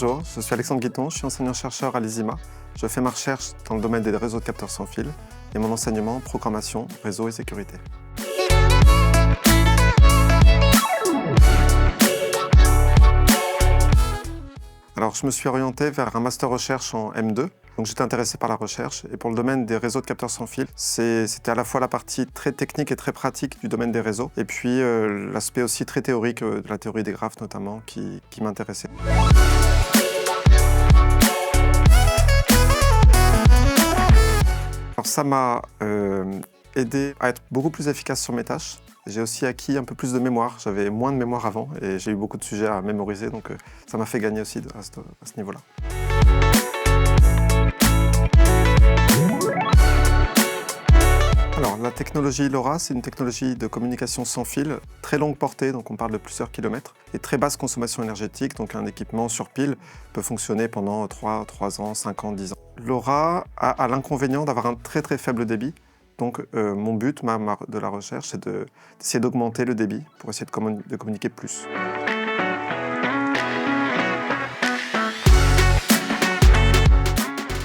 Bonjour, je suis Alexandre Guiton, je suis enseignant-chercheur à l'ISIMA. Je fais ma recherche dans le domaine des réseaux de capteurs sans fil et mon enseignement, programmation, réseau et sécurité. Alors, je me suis orienté vers un master recherche en M2. Donc, j'étais intéressé par la recherche. Et pour le domaine des réseaux de capteurs sans fil, c'était à la fois la partie très technique et très pratique du domaine des réseaux, et puis l'aspect aussi très théorique de la théorie des graphes notamment, qui m'intéressait. Alors, ça m'a aidé à être beaucoup plus efficace sur mes tâches. J'ai aussi acquis un peu plus de mémoire. J'avais moins de mémoire avant et j'ai eu beaucoup de sujets à mémoriser, donc ça m'a fait gagner aussi à ce niveau-là. Alors, la technologie LoRa, c'est une technologie de communication sans fil, très longue portée, donc on parle de plusieurs kilomètres, et très basse consommation énergétique, donc un équipement sur pile peut fonctionner pendant 3 ans, 5 ans, 10 ans. LoRa a l'inconvénient d'avoir un très faible débit. Donc mon but de la recherche, c'est d'essayer d'augmenter le débit pour essayer de communiquer plus.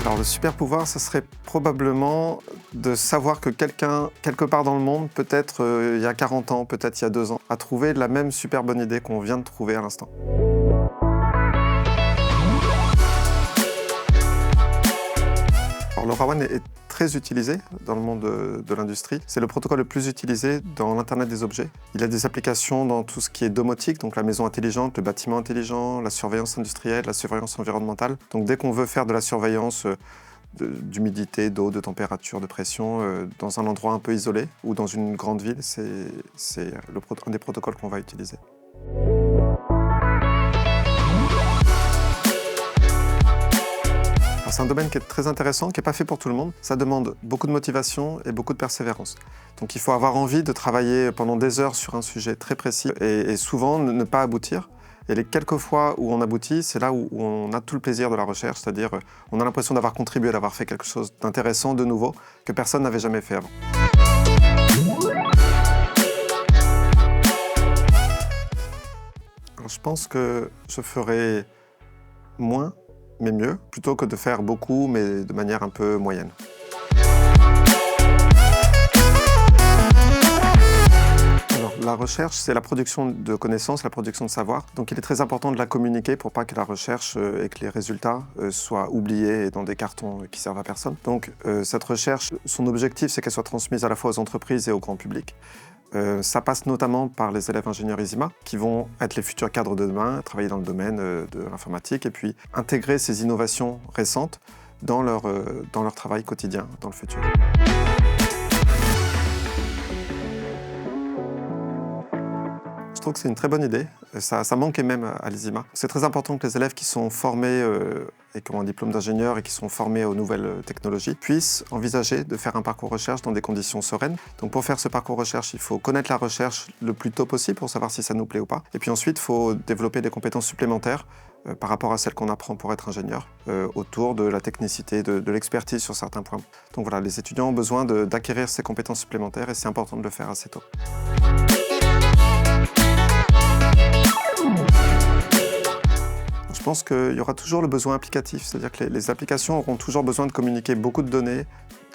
Alors le super pouvoir, ça serait probablement de savoir que quelqu'un, quelque part dans le monde, peut-être il y a 40 ans, peut-être il y a 2 ans, a trouvé la même super bonne idée qu'on vient de trouver à l'instant. Alors, LoRaWAN est très utilisé dans le monde de l'industrie. C'est le protocole le plus utilisé dans l'Internet des objets. Il a des applications dans tout ce qui est domotique, donc la maison intelligente, le bâtiment intelligent, la surveillance industrielle, la surveillance environnementale. Donc dès qu'on veut faire de la surveillance d'humidité, d'eau, de température, de pression, dans un endroit un peu isolé ou dans une grande ville, c'est un des protocoles qu'on va utiliser. C'est un domaine qui est très intéressant, qui n'est pas fait pour tout le monde. Ça demande beaucoup de motivation et beaucoup de persévérance. Donc il faut avoir envie de travailler pendant des heures sur un sujet très précis et souvent ne pas aboutir. Et les quelques fois où on aboutit, c'est là où on a tout le plaisir de la recherche, c'est-à-dire on a l'impression d'avoir contribué, d'avoir fait quelque chose d'intéressant, de nouveau, que personne n'avait jamais fait avant. Alors, je pense que je ferai moins, mais mieux, plutôt que de faire beaucoup, mais de manière un peu moyenne. Alors, la recherche, c'est la production de connaissances, la production de savoir. Donc il est très important de la communiquer pour pas que la recherche et que les résultats soient oubliés dans des cartons qui servent à personne. Donc cette recherche, son objectif, c'est qu'elle soit transmise à la fois aux entreprises et au grand public. Ça passe notamment par les élèves ingénieurs ISIMA qui vont être les futurs cadres de demain, travailler dans le domaine de l'informatique et puis intégrer ces innovations récentes dans leur travail quotidien dans le futur. Je trouve que c'est une très bonne idée. Ça manquait même à l'ISIMA. C'est très important que les élèves qui sont formés et qui ont un diplôme d'ingénieur et qui sont formés aux nouvelles technologies puissent envisager de faire un parcours recherche dans des conditions sereines. Donc pour faire ce parcours recherche, il faut connaître la recherche le plus tôt possible pour savoir si ça nous plaît ou pas. Et puis ensuite, il faut développer des compétences supplémentaires par rapport à celles qu'on apprend pour être ingénieur, autour de la technicité, de l'expertise sur certains points. Donc voilà, les étudiants ont besoin d'acquérir ces compétences supplémentaires et c'est important de le faire assez tôt. Je pense qu'il y aura toujours le besoin applicatif, c'est-à-dire que les applications auront toujours besoin de communiquer beaucoup de données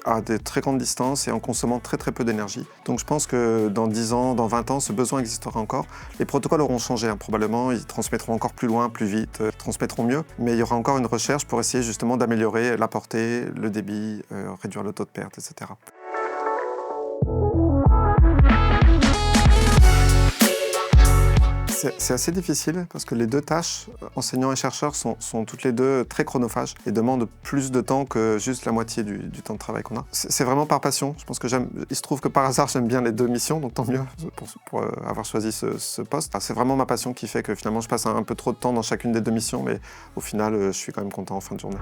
à des très grandes distances et en consommant très peu d'énergie. Donc je pense que dans 10 ans, dans 20 ans, ce besoin existera encore. Les protocoles auront changé, probablement, ils transmettront encore plus loin, plus vite, ils transmettront mieux, mais il y aura encore une recherche pour essayer justement d'améliorer la portée, le débit, réduire le taux de perte, etc. C'est assez difficile parce que les deux tâches, enseignants et chercheurs, sont toutes les deux très chronophages et demandent plus de temps que juste la moitié du temps de travail qu'on a. C'est vraiment par passion. Je pense que il se trouve que par hasard, j'aime bien les deux missions, donc tant mieux pour avoir choisi ce poste. C'est vraiment ma passion qui fait que finalement, je passe un peu trop de temps dans chacune des deux missions, mais au final, je suis quand même content en fin de journée.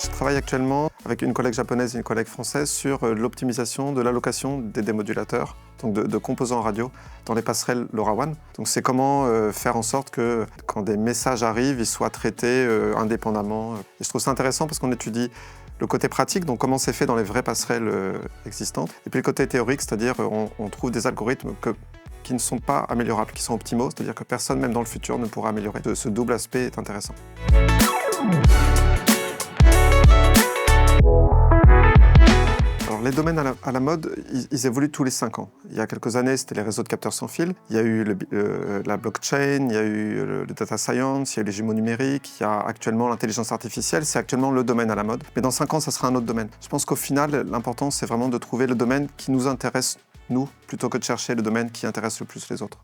Je travaille actuellement avec une collègue japonaise et une collègue française sur l'optimisation de l'allocation des démodulateurs, donc de composants radio, dans les passerelles LoRaWAN. Donc c'est comment faire en sorte que quand des messages arrivent, ils soient traités indépendamment. Et je trouve ça intéressant parce qu'on étudie le côté pratique, donc comment c'est fait dans les vraies passerelles existantes, et puis le côté théorique, c'est-à-dire on trouve des algorithmes qui ne sont pas améliorables, qui sont optimaux, c'est-à-dire que personne, même dans le futur, ne pourra améliorer. Ce double aspect est intéressant. Alors, les domaines à la mode, ils évoluent tous les 5 ans. Il y a quelques années, c'était les réseaux de capteurs sans fil. Il y a eu la blockchain, il y a eu le data science, il y a eu les jumeaux numériques, il y a actuellement l'intelligence artificielle. C'est actuellement le domaine à la mode. Mais dans 5 ans, ça sera un autre domaine. Je pense qu'au final, l'important, c'est vraiment de trouver le domaine qui nous intéresse, nous, plutôt que de chercher le domaine qui intéresse le plus les autres.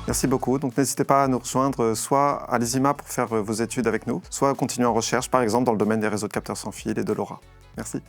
Merci beaucoup. Donc n'hésitez pas à nous rejoindre soit à l'ESIMA pour faire vos études avec nous, soit à continuer en recherche, par exemple dans le domaine des réseaux de capteurs sans fil et de LoRa. Merci.